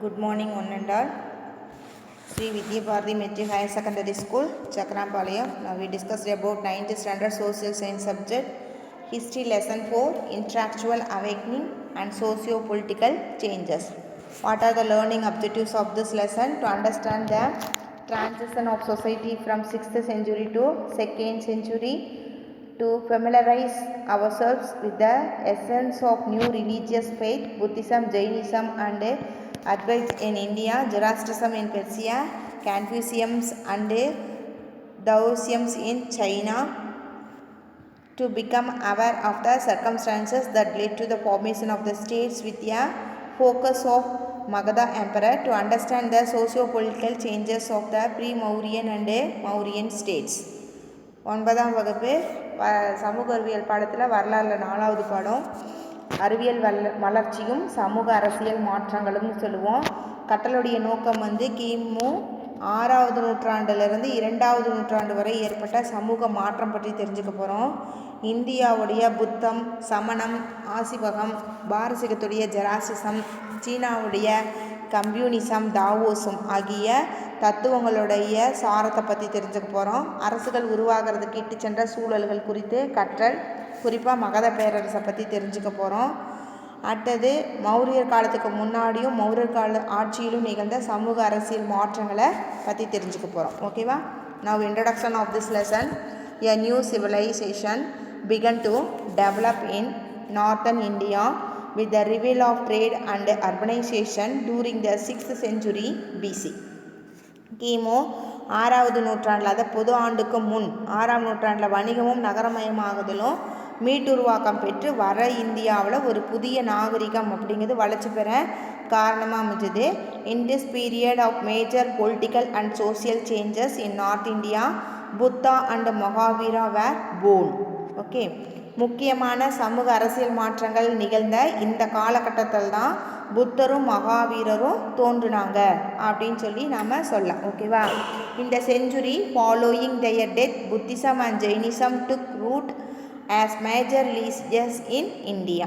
Good morning, one and all. Sri Vidya Bharati Metric Higher Secondary School, Chakrampalayam. Now we discussed about 9th standard social science subject, history lesson 4, intellectual awakening and socio-political changes. What are the learning objectives of this lesson? To understand the transition of society from 6th century to 2nd century, to familiarize ourselves with the essence of new religious faith, Buddhism, Jainism and Advaita in India, Zoroastrianism in Persia, Confucianism and Taoism in China, to become aware of the circumstances that led to the formation of the states with a focus of Magadha Emperor, to understand the socio-political changes of the pre-Mauryan and Mauryan states. 9ஆம் வகுப்பு சமூக அறிவியல் பாடத்தில் வரலாறுல 4வது பாடம் அறிவியல் வளர்ச்சியும் சமூக அரசியல் மாற்றங்களும் சொல்லுவோம். கற்றலுடைய நோக்கம் கிமு 6வது நூற்றாண்டிலிருந்து 2வது நூற்றாண்டு வரை ஏற்பட்ட சமூக மாற்றம் பற்றி தெரிஞ்சுக்க போகிறோம். இந்தியாவுடைய புத்தம், சமணம், ஆசிவகம், பாரசீகத்துடைய ஜெராசிசம், சீனாவுடைய கம்யூனிசம், தாவோசம் ஆகிய தத்துவங்களுடைய சாரத்தை பற்றி தெரிஞ்சுக்க போகிறோம். அரசுகள் உருவாகிறதுக்கு இட்டு சென்ற சூழல்கள் குறித்து கற்றல், குறிப்பாக மகத பேரரசை பற்றி தெரிஞ்சுக்க போகிறோம். அடுத்தது மௌரியர் காலத்துக்கு முன்னாடியும் மௌரியர் கால ஆட்சியிலும் நிகழ்ந்த சமூக அரசியல் மாற்றங்களை பற்றி தெரிஞ்சுக்க போகிறோம். ஓகேவா? Now introduction of this lesson. A new civilization began to develop in northern India with the revival of trade and urbanization during the 6th century BC. கிமு 6வது நூற்றாண்டில், அதை பொது ஆண்டுக்கு முன் 6ஆம் நூற்றாண்டில் வணிகமும் நகரமயமாகுதலும் மீட்டுருவாக்கம் பெற்று வர இந்தியாவில் ஒரு புதிய நாகரிகம் அப்படிங்கிறது வளர்ச்சி பெற காரணமாக அமைஞ்சது. In this period of major political and social changes in north India, Buddha and Mahavira were born. Okay, முக்கியமான சமூக அரசியல் மாற்றங்கள் நிகழ்ந்த இந்த காலகட்டத்தில் தான் புத்தரும் மகாவீரரும் தோன்றுனாங்க அப்படின்னு சொல்லி நாம் சொல்லலாம். ஓகேவா? இந்த century following their death, Buddhism and Jainism took root as major religions in India.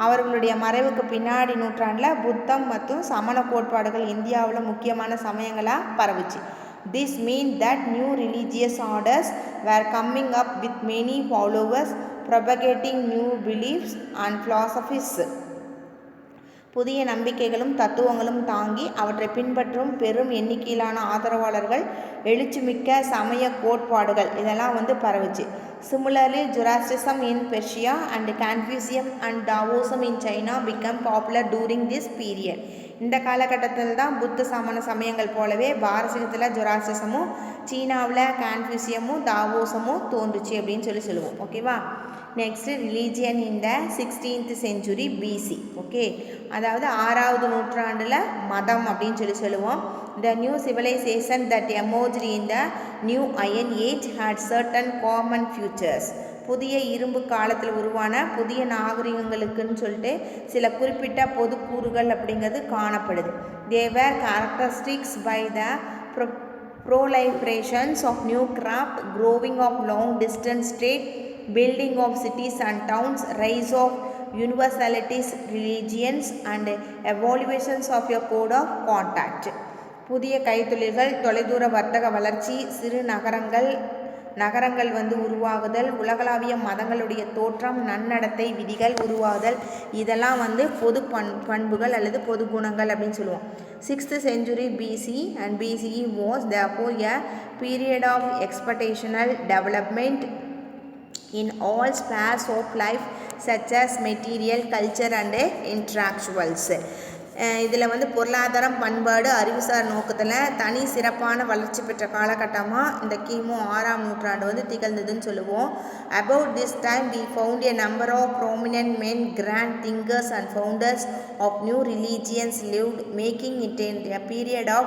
அவர்களுடைய மறைவுக்கு பின்னாடி நூற்றாண்டில் புத்தம் மற்றும் சமண கோட்பாடுகள் இந்தியாவில் முக்கியமான சமயங்களாக பரவுச்சு. This means that new religious orders were coming up with many followers, propagating new beliefs and philosophies. புதிய நம்பிக்கைகளும் தத்துவங்களும் தாங்கி அவற்றை பின்பற்றும் பெரும் எண்ணிக்கையிலான ஆதரவாளர்கள், எழுச்சிமிக்க சமய கோட்பாடுகள் இதெல்லாம் பரவுச்சு. Similarly, Zoroastrianism in Persia and Confucianism and Taoism in China became popular during this period. இந்த காலகட்டத்தில் தான் புத்த சமண சமயங்கள் போலவே பாரசீகத்தில் ஜொராஸ்ட்ரிசமும் சீனாவில் கான்ஃபியூசியமும் தாவோசமும் தோன்றுச்சு அப்படின்னு சொல்லுவோம். ஓகேவா? நெக்ஸ்ட், ரிலீஜியன் இன் த 16th century BC. ஓகே, அதாவது 6வது நூற்றாண்டில் மதம் அப்படின்னு சொல்லுவோம். The new civilization that emerged in the new iron age had certain common features. புதிய இரும்பு காலத்தில் உருவான புதிய நாகரிகங்களுக்குன்னு சொல்லிட்டு சில குறிப்பிட்ட பொது கூறுகள் அப்படிங்கிறது காணப்படுது. They were characteristics by the proliferations of new craft, growing of long distance trade, building of cities and towns, rise of universalities, religions and evaluations of a code of conduct. புதிய கைத்தொழில்கள், தொலைதூர வர்த்தக வளர்ச்சி, சிறு நகரங்கள் உருவாகுதல், உலகளாவிய மதங்களுடைய தோற்றம், நன்னடத்தை விதிகள் உருவாகுதல், இதெல்லாம் பொது பண்புகள் அல்லது பொது குணங்கள் அப்படின்னு சொல்லுவோம். 6th century BC and BCE was therefore a period of exponential development in all spheres of life such as material, culture and intellectuals. இதில் பொருளாதாரம், பண்பாடு, அறிவுசார் நோக்கத்தில் தனி சிறப்பான வளர்ச்சி பெற்ற காலகட்டமாக இந்த கிமு 6ஆம் நூற்றாண்டு திகழ்ந்ததுன்னு சொல்லுவோம். About this time we found a number of prominent men, grand thinkers and founders of new religions lived, making it a period of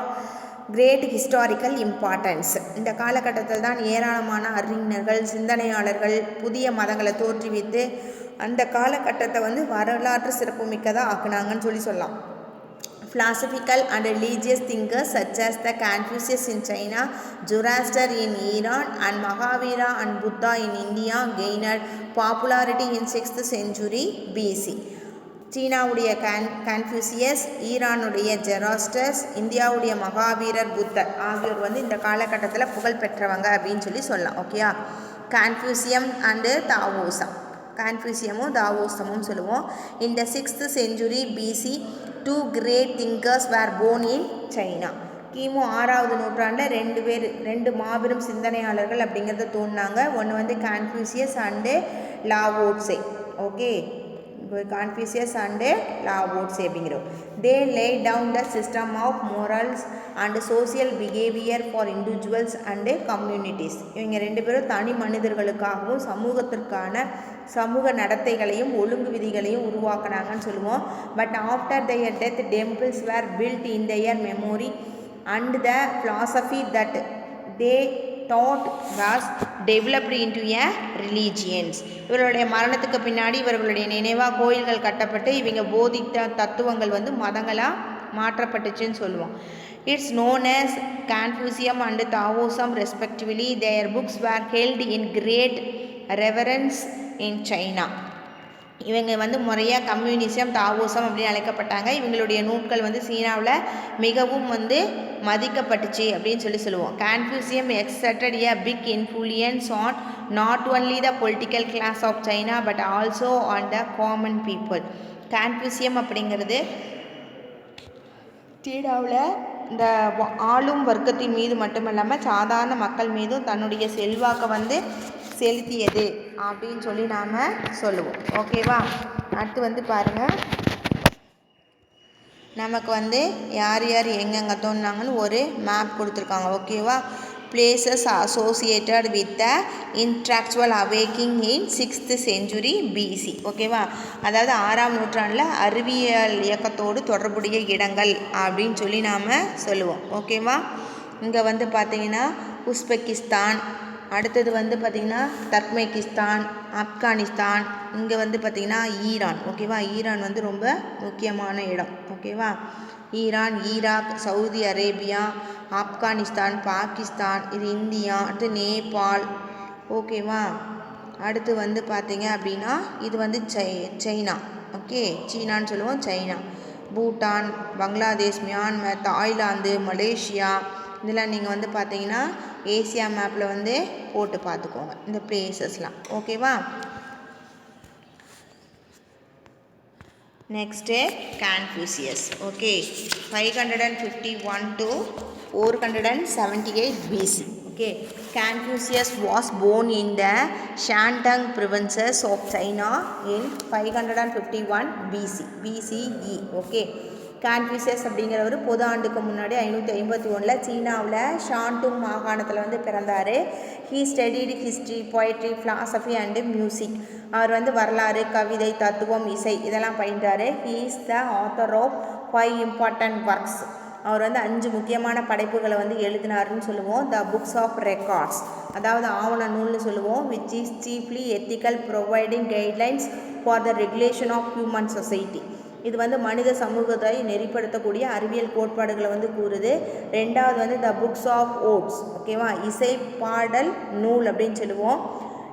great historical importance. இந்த காலகட்டத்தில் தான் ஏராளமான அறிஞர்கள், சிந்தனையாளர்கள் புதிய மதங்களை தோற்றுவித்து அந்த காலகட்டத்தை வரலாற்று சிறப்புமிக்கதாக ஆக்குனாங்கன்னு சொல்லலாம். Philosophical and religious thinkers such as the Confucius in China, Zoroaster in Iran and Mahavira and Buddha in India gained popularity in 6th century BC. சீனாவுடைய கன்ஃபூசியஸ், ஈரானுடைய ஜெராஸ்டஸ், இந்தியாவுடைய மகாவீரர் புத்தர் ஆகியோர் வந்து இந்த காலகட்டத்தில் புகழ் பெற்றவங்க அப்படின்னு சொல்லலாம். ஓகேயா? கன்ஃபூசியம் அண்டு தாவோசம், கன்ஃபூசியமும் தாவோசமும் சொல்லுவோம். இந்த 6th century BC 2 great thinkers were born in China. கிமு 6வது நூற்றாண்டில் ரெண்டு மாபெரும் சிந்தனையாளர்கள் அப்படிங்கிறத தோன்றினாங்க. ஒன்று வந்து Confucius and Laozi. Okay, Confucius and Laozi அப்படிங்கிறோம். They laid down the system of morals and social behavior for individuals and communities. இவங்க ரெண்டு பேரும் தனி மனிதர்களுக்காகவும் சமூகத்திற்கான சமூக நடத்தைகளையும் ஒழுங்கு விதிகளையும் உருவாக்குனாங்கன்னு சொல்லுவோம். But after their death temples were built in their memory and the philosophy that they taught was developed into a religions. இவர்களுடைய மரணத்துக்கு பின்னாடி இவர்களுடைய நினைவாக கோயில்கள் கட்டப்பட்டு இவங்க போதித்த தத்துவங்கள் வந்து மதங்களாக மாற்றப்பட்டுச்சுன்னு சொல்லுவோம். It's known as Confucianism and Taoism respectively. Their books were held in great reverence in China. இவங்க வந்து முறையாக கம்யூனிசம், தாவோசம் அப்படின்னு அழைக்கப்பட்டாங்க. இவங்களுடைய நூட்கள் வந்து சீனாவில் மிகவும் வந்து மதிக்கப்பட்டுச்சு அப்படின்னு சொல்லுவோம். கன்ஃபூசியம் exerted a big influence on not only the political class of China but also on the common people. கன்ஃபூசியம் அப்படிங்கிறது சீனாவில் இந்த ஆளும் வர்க்கத்தின் மீது மட்டுமல்லாமல் சாதாரண மக்கள் மீதும் தன்னுடைய செல்வாக்கை வந்து செலுத்தியது அப்படின்னு நாம் சொல்லுவோம். ஓகேவா? அடுத்து வந்து பாருங்கள், நமக்கு வந்து யார் யார் எங்கெங்கே தோணுனாங்கன்னு ஒரு மேப் கொடுத்துருக்காங்க. ஓகேவா? Places associated with the intellectual awaking in 6th century BC. ஓகேவா? அதாவது 6ஆம் நூற்றாண்டில் அறிவியல் இயக்கத்தோடு தொடர்புடைய இடங்கள் அப்படின்னு நாம் சொல்லுவோம். ஓகேவா? இங்கே வந்து பார்த்திங்கன்னா உஸ்பெகிஸ்தான், அடுத்தது வந்து பார்த்திங்கன்னா தர்க்மெனிஸ்தான், ஆப்கானிஸ்தான், இங்கே வந்து பார்த்திங்கன்னா ஈரான். ஓகேவா? ஈரான் வந்து ரொம்ப முக்கியமான இடம். ஓகேவா? Iran, Iraq, Saudi Arabia, Afghanistan, Pakistan, இது இந்தியா, அடுத்து நேபாள். ஓகேவா? அடுத்து வந்து பார்த்திங்க அப்படின்னா இது வந்து சைனா. ஓகே, சீனான்னு சொல்லுவோம், China, Bhutan, Bangladesh, Myanmar, Thailand, Malaysia, இதெல்லாம் நீங்கள் வந்து பார்த்தீங்கன்னா ஏசியா மேப்பில் வந்து போட்டு பார்த்துக்கோங்க இந்த பிளேசஸ்லாம். ஓகேவா? Next Confucius. Okay, 551 to 478 BC. Okay, Confucius was born in the Shandong provinces of China in 551 BCE. Okay, Confucius அப்படிங்கிறவர் பொது ஆண்டுக்கு முன்னாடி 551 சீனாவில் ஷாண்டூங் மாகாணத்தில் வந்து பிறந்தார். He studied history, poetry, philosophy and music. அவர் வந்து வரலாறு, கவிதை, தத்துவம், இசை இதெல்லாம் பயின்றார். He is the author of 5 important works. அவர் வந்து 5 முக்கியமான படைப்புகளை வந்து எழுதினார்னு சொல்லுவோம். த புக்ஸ் ஆஃப் ரெக்கார்ட்ஸ், அதாவது ஆவண நூல்னு சொல்லுவோம். Which is chiefly ethical, providing guidelines for the regulation of human society. இது வந்து மனித சமூகத்தை நெறிப்படுத்தக்கூடிய அறிவியல் கோட்பாடுகளை வந்து கூறுது. ரெண்டாவது வந்து த புக்ஸ் ஆஃப் ஓட்ஸ். ஓகேவா? இசை பாடல் நூல் அப்படின்னு சொல்லுவோம்.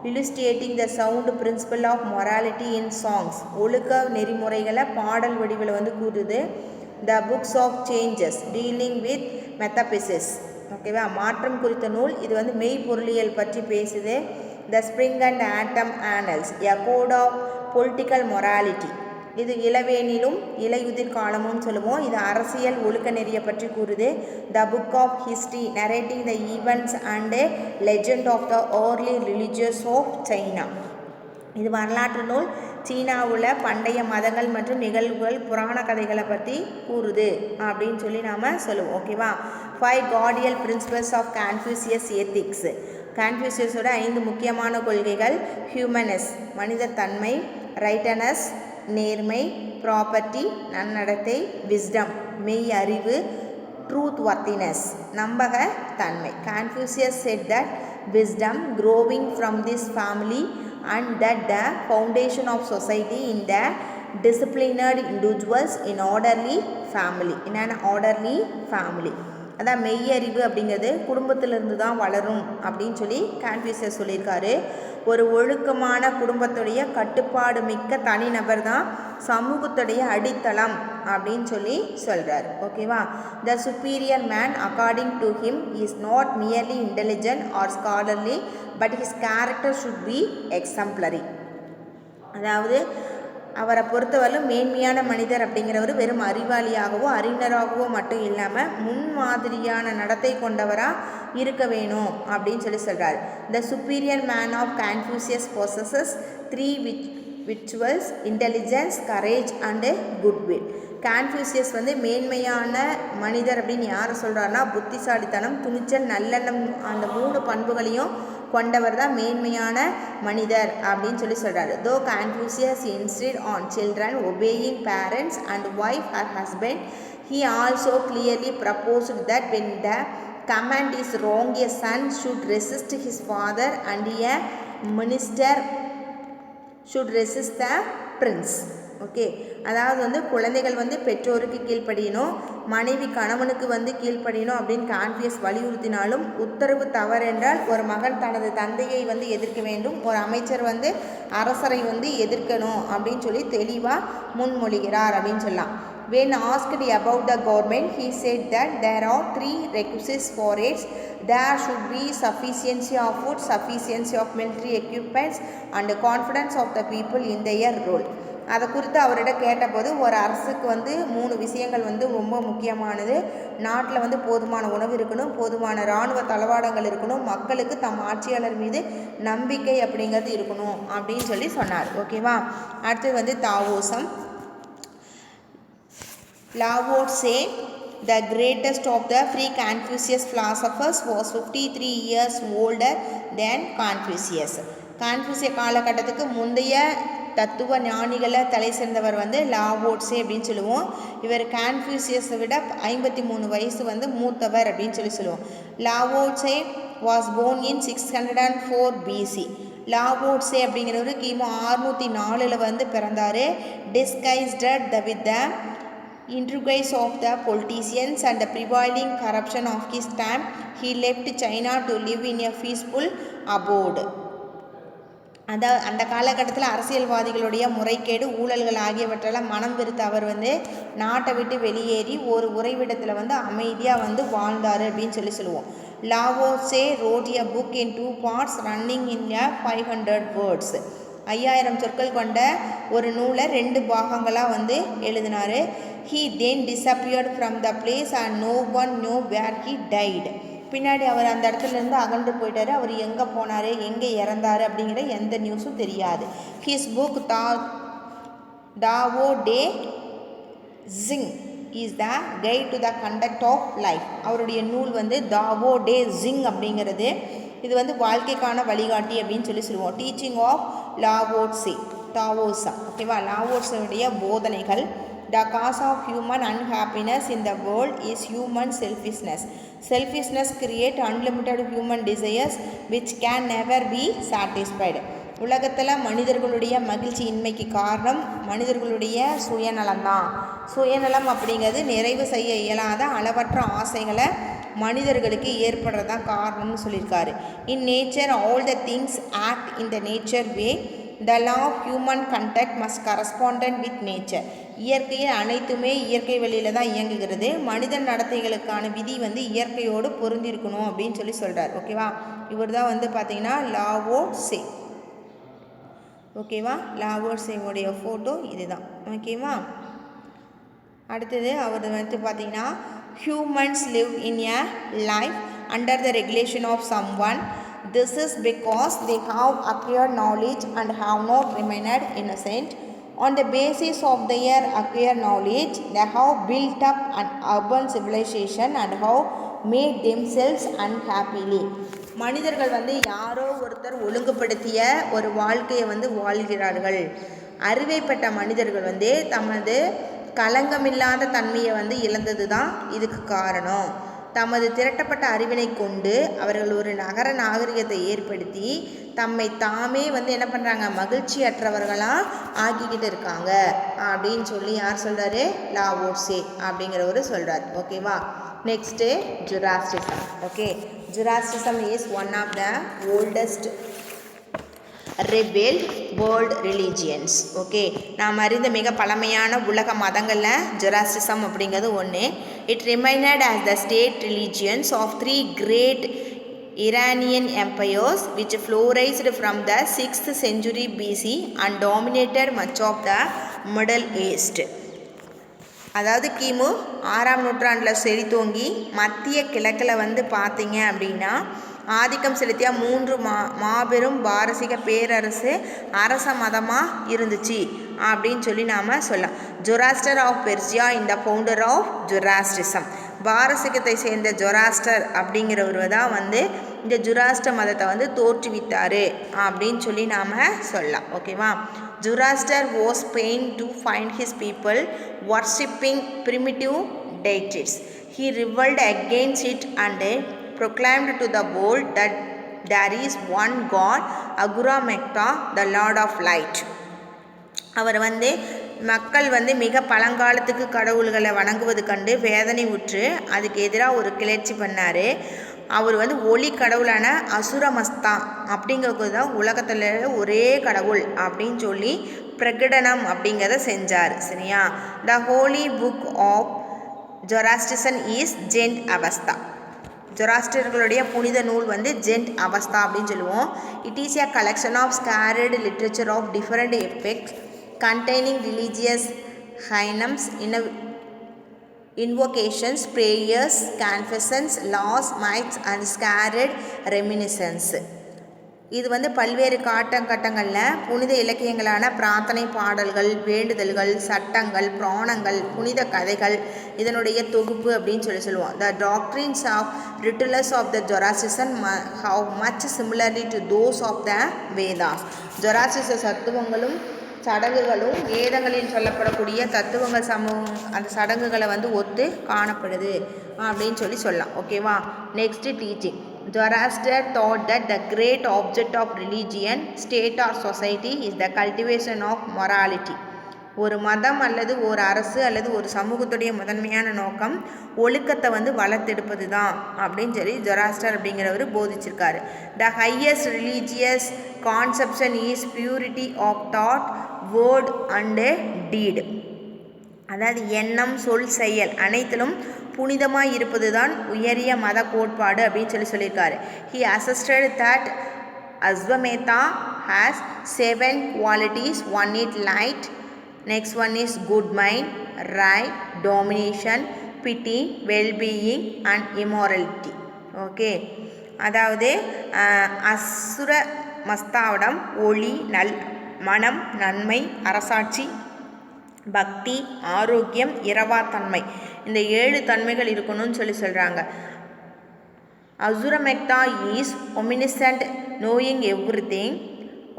illustrating the sound principle of morality in songs, ஒழுக்க நெறிமுறைகளை பாடல் வடிவில் வந்து கூறுது. The books of changes, dealing with metaphysics. ஓகேவா? மாற்றம் குறித்த நூல், இது வந்து மெய்ப்பொருளியல் பற்றி பேசுது. The spring and atom annals, a code of political morality. இது இளவேனிலும் இலையுதிர் காலமும் சொல்லுவோம். இது அரசியல் ஒழுக்க நெறியை பற்றி கூறுது. The book of history, narrating the events and legend of the early religious of China. இது வரலாற்று நூல். சீனாவில் பண்டைய மதங்கள் மற்றும் நிகழ்வுகள், புராண கதைகளை பற்றி கூறுது அப்படின்னு நாம் சொல்லுவோம். ஓகேவா? 5 cordial principles of Confucius ethics. கன்ஃபூசியஸோட 5 முக்கியமான கொள்கைகள். ஹியூமனஸ், மனித தன்மை. ரைட்டனஸ், நேர்மை. ப்ராப்பர்ட்டி, நன்னடத்தை. விஸ்டம், மெய் அறிவு. ட்ரூத் வர்த்தினஸ், நம்பக தன்மை. Confucius said that wisdom growing from this family and that the foundation of society in the disciplined individuals in orderly family, in an orderly family. அதான் மெய்யறிவு அப்படிங்கிறது குடும்பத்திலிருந்து தான் வளரும் அப்படின்னு சொல்லி கன்ஃபூசியஸ் சொல்லியிருக்காரு. ஒரு ஒழுக்கமான குடும்பத்துடைய கட்டுப்பாடு மிக்க தனிநபர் தான் சமூகத்துடைய அடித்தளம் அப்படின்னு சொல்லி சொல்கிறார். ஓகேவா? The superior man according to him is not merely intelligent or scholarly but his character should be exemplary. அதாவது அவரை பொறுத்தவரை மேன்மையான மனிதர் அப்படிங்கிறவர் வெறும் அறிவாளியாகவோ அறிஞராகவோ மட்டும் இல்லாமல் முன்மாதிரியான நடத்தை கொண்டவராக இருக்க வேணும் அப்படின்னு சொல்லி சொல்கிறார். The superior man of Confucius possesses 3 virtuals: intelligence, courage and goodwill. Confucius மேன்மையான மனிதர் அப்படின்னு யாரை சொல்கிறாருன்னா புத்திசாலித்தனம், துணிச்சல், நல்லெண்ணம், அந்த 3 பண்புகளையும் கொண்டவர் தான் மேன்மையான மனிதர் அப்படின்னு சொல்லி சொல்கிறாரு. தோ Confucius insisted on children obeying parents and wife or husband, he also clearly proposed that when the command is wrong, a son should resist his father and a minister should resist the prince. Okay, அதாவது குழந்தைகள் பெற்றோருக்கு கீழ்ப்படியணும், மனைவி கணவனுக்கு கீழ்ப்படியணும் அப்படின்னு கான்ஃபியஸ் வலியுறுத்தினாலும் உத்தரவு தவறென்றால் ஒரு மகன் தனது தந்தையை எதிர்க்க வேண்டும், ஒரு அமைச்சர் அரசரை எதிர்க்கணும் அப்படின்னு சொல்லி தெளிவாக முன்மொழிகிறார் அப்படின்னு சொல்லலாம். When asked about the government, he said that there are 3 requisites for it. There should be sufficiency of food, sufficiency of military equipments and confidence of the people in their role. அதை குறித்து அவரிடம் கேட்டபோது ஒரு அரசுக்கு 3 விஷயங்கள் ரொம்ப முக்கியமானது. நாட்டில் போதுமான உணவு இருக்கணும், போதுமான இராணுவ தளவாடங்கள் இருக்கணும், மக்களுக்கு தம் ஆட்சியாளர் மீது நம்பிக்கை அப்படிங்கிறது இருக்கணும் அப்படின்னு சொல்லி சொன்னார். ஓகேவா? அடுத்தது தாவோசம். Lao-Tse, the greatest of the three Confucius philosophers, was 53 years older than Confucius. கான்ஃபியூசிய காலகட்டத்துக்கு முந்தைய தத்துவ ஞானிகளை தலை சேர்ந்தவர் லாவோட்ஸே அப்படின்னு சொல்லுவோம். இவர் கான்ஃபியூசியஸை விட 53 வயசு மூத்தவர் அப்படின்னு சொல்லுவோம். Laozi was born in 604 BC. Laozi அப்படிங்கிறவர் கிமு 604 பிறந்தார். Disgusted with the intrigues of the politicians and the prevailing corruption of his time, he left China to live in a peaceful abode. அந்த காலகட்டத்தில் அரசியல்வாதிகளுடைய முறைகேடு, ஊழல்கள் ஆகியவற்றெல்லாம் மனம் வெறுத்து அவர் நாட்டை விட்டு வெளியேறி ஒரு உறைவிடத்தில் அமைதியாக வாழ்ந்தார் அப்படின்னு சொல்லுவோம். லாவோட்ஸே wrote a book in 2 parts running in a 500 words. 5000 சொற்கள் கொண்ட ஒரு நூலை 2 பாகங்களாக எழுதினார். He then disappeared from the place and no one knew where he died. பின்னாடி அவர் அந்த இடத்துலேருந்து அகன்று போயிட்டார். அவர் எங்கே போனார், எங்கே இறந்தார் அப்படிங்கிற எந்த நியூஸும் தெரியாது. His book Dao De Jing is the guide to the conduct of life. அவருடைய நூல் Dao De Jing அப்படிங்கிறது இது வாழ்க்கைக்கான வழிகாட்டி அப்படின்னு சொல்லுவோம். டீச்சிங் ஆஃப் லாவோட்ஸே, தாவோசா. ஓகேவா? லாவோட்ஸுடைய போதனைகள். The cause of human unhappiness in the world is human selfishness. Selfishness creates unlimited human desires which can never be satisfied. உலகத்தில் மனிதர்களுடைய மகிழ்ச்சியின்மைக்கு காரணம் மனிதர்களுடைய சுயநலம்தான். சுயநலம் அப்படிங்கிறது நிறைவு செய்ய இயலாத அளவற்ற ஆசைகளை மனிதர்களுக்கு ஏற்படுறதான் காரணம்னு சொல்லியிருக்காரு. In nature all the things act in the nature way. The law of human conduct must correspondent with nature. இயற்கையில் அனைத்துமே இயற்கை வழியில் தான் இயங்குகிறது. மனித நடத்தைகளுக்கான விதி இயற்கையோடு பொருந்திருக்கணும் அப்படின்னு சொல்கிறார். ஓகேவா? இவர் தான் பார்த்தீங்கன்னா லாவோட்ஸே. ஓகேவா? லாவோட்ஸேவுடைய ஃபோட்டோ இதுதான். ஓகேவா? அடுத்தது அவர் பார்த்தீங்கன்னா humans live in a life under the regulation of someone. This is because they have acquired knowledge and have not remained innocent. On the basis of their acquired knowledge, they have built up an urban civilization and have made themselves unhappily. மனிதர்கள் யாரோ ஒருத்தர் ஒழுங்குபடுத்திய ஒரு வாழ்க்கையை வாழ்கிறார்கள். அறிவை பெற்ற மனிதர்கள் தமது களங்கமில்லாத தன்மையை இழந்தது தான் இதுக்கு காரணம். தமது திரட்டப்பட்ட அறிவினை கொண்டு அவர்கள் ஒரு நகர நாகரிகத்தை ஏற்படுத்தி தம்மை தாமே என்ன பண்ணுறாங்க, மகிழ்ச்சியற்றவர்களாக ஆக்கிக்கிட்டு இருக்காங்க அப்படின்னு சொல்லி யார் சொல்கிறாரு? லாவோட்ஸே அப்படிங்கிறவர் சொல்கிறார். ஓகேவா? Next Zoroastrianism. Okay, Zoroastrianism is one of the oldest rebelled world religions. Okay, நாம் அறிந்த மிக பழமையான உலக மதங்களில் ஜொராஸ்ட்ரிசம் அப்படிங்கிறது ஒன்று. It reminded as the state religions of three great Iranian empires which flourished from the 6th century BC and dominated much of the Middle East. அதாவது கிமு 6ஆம் நூற்றாண்டில் செழித்தோங்கி மத்திய கிழக்கில் வந்து பார்த்தீங்க அப்படின்னா ஆதிக்கம் செலுத்திய 3 மாபெரும் பாரசீக பேரரசு அரச மதமாக இருந்துச்சு அப்படின்னு சொல்லி நாம் சொல்லலாம். ஜொராஸ்டர் ஆஃப் பெர்சியா இந்த ஃபவுண்டர் ஆஃப் ஜொராஸ்ட்ரிசம். பாரசீகத்தை சேர்ந்த ஜொராஸ்டர் அப்படிங்கிறவர் தான் வந்து இந்த ஜொராஸ்டர் மதத்தை வந்து தோற்றுவித்தார் அப்படின்னு சொல்லி நாம் சொல்லலாம். ஓகேவா? Zoroaster was pained to find his people worshipping primitive deities. He rebelled against it and proclaimed to the world that there is one God, Ahura Mazda, the Lord of Light. அவர் வந்து மக்கள் வந்து மிக பழங்காலத்துக்கு கடவுள்களை வணங்குவது கண்டு வேதனை உற்று அதுக்கு எதிராக ஒரு கிளர்ச்சி பண்ணார். அவர் வந்து ஒளி கடவுளான அசுரமஸ்தா அப்படிங்கிறது தான் உலகத்தில் ஒரே கடவுள் அப்படின்னு சொல்லி பிரகடனம் அப்படிங்கிறத செஞ்சார். சரியா? The holy book of Zoroastrian is Zend Avesta. ஜொராஸ்டர்களுடைய புனித நூல் வந்து ஜென்ட் அவஸ்தா அப்படின்னு சொல்லுவோம். It is a collection of sacred literature of different effects containing religious hymns, invocations, prayers, confessions, laws, myths and sacred reminiscence. இது வந்து பல்வேறு காட்டங்களில் புனித இலக்கியங்களான பிரார்த்தனை பாடல்கள், வேண்டுதல்கள், சட்டங்கள், புராணங்கள், புனித கதைகள் இதனுடைய தொகுப்பு அப்படின்னு சொல்லுவோம். The doctrines of rituals of the Zoroastrian have much similarity to those of the Vedas. ஜொராஸ்ட்ரிய தத்துவங்களும் சடங்குகளும் வேதங்களில் சொல்லப்படக்கூடிய தத்துவங்கள் அந்த சடங்குகளை வந்து ஒத்து காணப்படுது அப்படின்னு சொல்லலாம். ஓகேவா? Next teaching. Zoroaster thought that the great object of religion, state or society is the cultivation of morality. ஒரு மதம் அல்லது ஒரு அரசு அல்லது ஒரு சமூகத்துடைய முதன்மையான நோக்கம் ஒழுக்கத்தை வந்து வளர்த்தெடுப்பது தான் அப்படின்னு சொல்லி ஜொராஸ்டர் அப்படிங்கிறவர் போதிச்சிருக்காரு. The highest religious conception is purity of thought, word and deed. அதாவது எண்ணம், சொல், செயல் அனைத்திலும் புனிதமாக இருப்பது தான் உயரிய மத கோட்பாடு அப்படின்னு சொல்லியிருக்காரு. He asserted that Ahura Mazda has 7 qualities. One is light, next one is good mind, right, domination, pity, well-being and immorality. Okay, அதாவது அசுர மஸ்தாவிடம் ஒளி, மனம், நன்மை, அரசாட்சி, பக்தி, ஆரோக்கியம், இரவாத்தன்மை இந்த 7 தன்மைகள் இருக்கணும்னு சொல்கிறாங்க. Ahura Mazda is omniscient, knowing everything,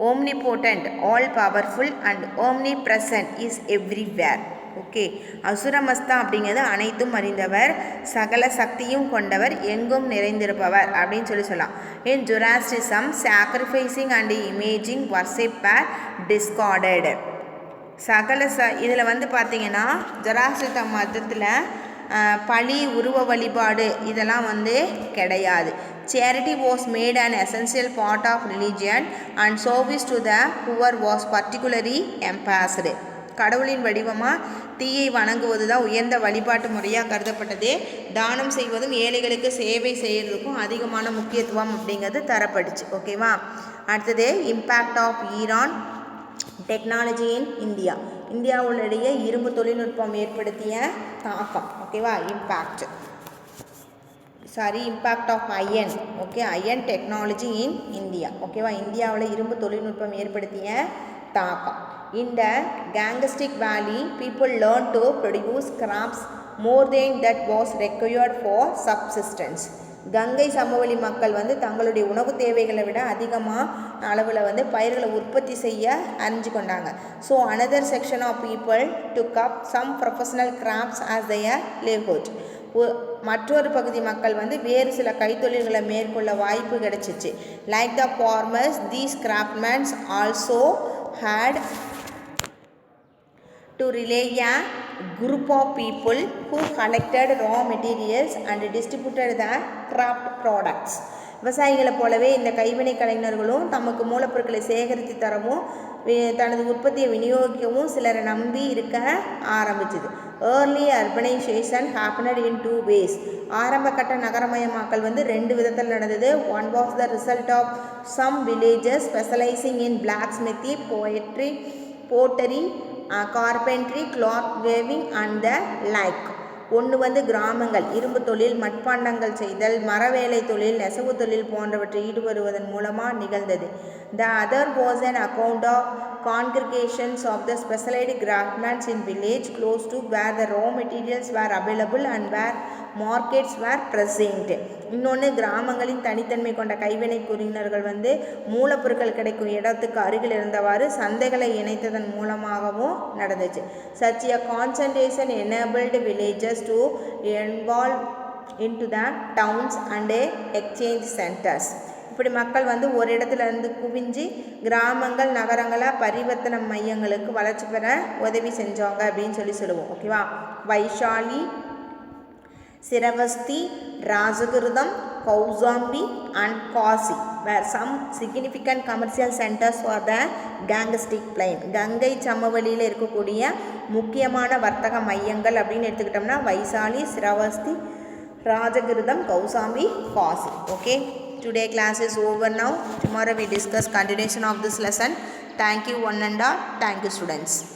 omnipotent, all powerful and omnipresent, is everywhere. Okay, Ahura Mazda அப்படிங்கிறது அனைத்தும் அறிந்தவர், சகல சக்தியும் கொண்டவர், எங்கும் நிறைந்திருப்பவர் அப்படின்னு சொல்லலாம். In Zoroastrianism sacrificing and imaging worship are discarded. இதில் வந்து பார்த்திங்கன்னா ஜொராஸ்ட்ரிய மதத்தில் பழி, உருவ வழிபாடு இதெல்லாம் வந்து கிடையாது. Charity was made an essential part of religion and service to the poor was particularly emphasized. கடவுளின் வடிவமாக தீயை வணங்குவது தான் உயர்ந்த வழிபாட்டு முறையாக கருதப்பட்டது. தானம் செய்வதும் ஏழைகளுக்கு சேவை செய்கிறதுக்கும் அதிகமான முக்கியத்துவம் அப்படிங்கிறது தரப்பட்டுச்சு. ஓகேவா? அடுத்தது impact of iron technology in India. இந்தியாவுடைய இரும்பு தொழில்நுட்பம் ஏற்படுத்திய தாக்கம். ஓகேவா? Impact of iron. Okay, iron technology in India. ஓகேவா? இந்தியாவில் இரும்பு தொழில்நுட்பம் ஏற்படுத்திய தாக்கம். இந்த Gangetic valley people learn to produce crops more than that was required for subsistence. கங்கை சமவெளி மக்கள் வந்து தங்களுடைய உணவு தேவைகளை விட அதிகமாக அளவில் வந்து பயிர்களை உற்பத்தி செய்ய அறிஞ்சு கொண்டாங்க. So another section of people took up some professional crafts as their livelihood. மற்றொரு பகுதி மக்கள் வந்து வேறு சில கைத்தொழில்களை மேற்கொள்ள வாய்ப்பு கிடைச்சிச்சு. Like the farmers, these craftsmen also had to rely a group of people who collected raw materials and distributed the craft products. விவசாயிகளைப் போலவே இந்த கைவினை கலைஞர்களும் தமக்கு மூலப்பொருட்களை சேகரித்து தரவும் தனது உற்பத்தியை விநியோகிக்கவும் சிலரை நம்பி இருக்க ஆரம்பிச்சுது. Early urbanisation happened in 2 ways. ஆரம்ப கட்ட நகரமயமாக்கல் வந்து 2 விதத்தில் நடந்தது. One was the result of some villages specialising in black smithy, pottery, carpentry, cloth weaving and the like. ஒன்று வந்து கிராமங்கள் இரும்பு தொழில், மட்பாண்டங்கள் செய்தல், மரவேலை தொழில், நெசவு தொழில் போன்றவற்றை ஈடுபடுவதன் மூலமாக நிகழ்ந்தது. The other was an account of congregations of the specialized craftsmen in village close to where the raw materials were available and where markets were present. இன்னொன்று கிராமங்களின் தனித்தன்மை கொண்ட கைவினை குறிஞர்கள் வந்து மூலப்பொருட்கள் கிடைக்கும் இடத்துக்கு அருகில் இருந்தவாறு சந்தைகளை இணைத்ததன் மூலமாகவும் நடந்துச்சு. Such a concentration enabled villages to evolve into the towns and exchange centers. இப்படி மக்கள் வந்து ஒரு இடத்துல இருந்து குவிஞ்சு கிராமங்கள் நகரங்களாக பரிவர்த்தனை மையங்களுக்கு வளர்ச்சி பெற உதவி செஞ்சவங்க அப்படின்னு சொல்லுவோம். ஓகேவா? Vaishali, Shravasti, Rajagriha, Kaushambi and Kashi were some significant commercial centers for the Gangestic plain. கங்கை சமவெளியில் இருக்கக்கூடிய முக்கியமான வர்த்தக மையங்கள் அப்படின்னு எடுத்துக்கிட்டோம்னா Vaishali, Shravasti, Rajagriha, Kaushambi, Kashi. Okay, today class is over now. Tomorrow we discuss continuation of this lesson. Thank you one and all. Thank you students.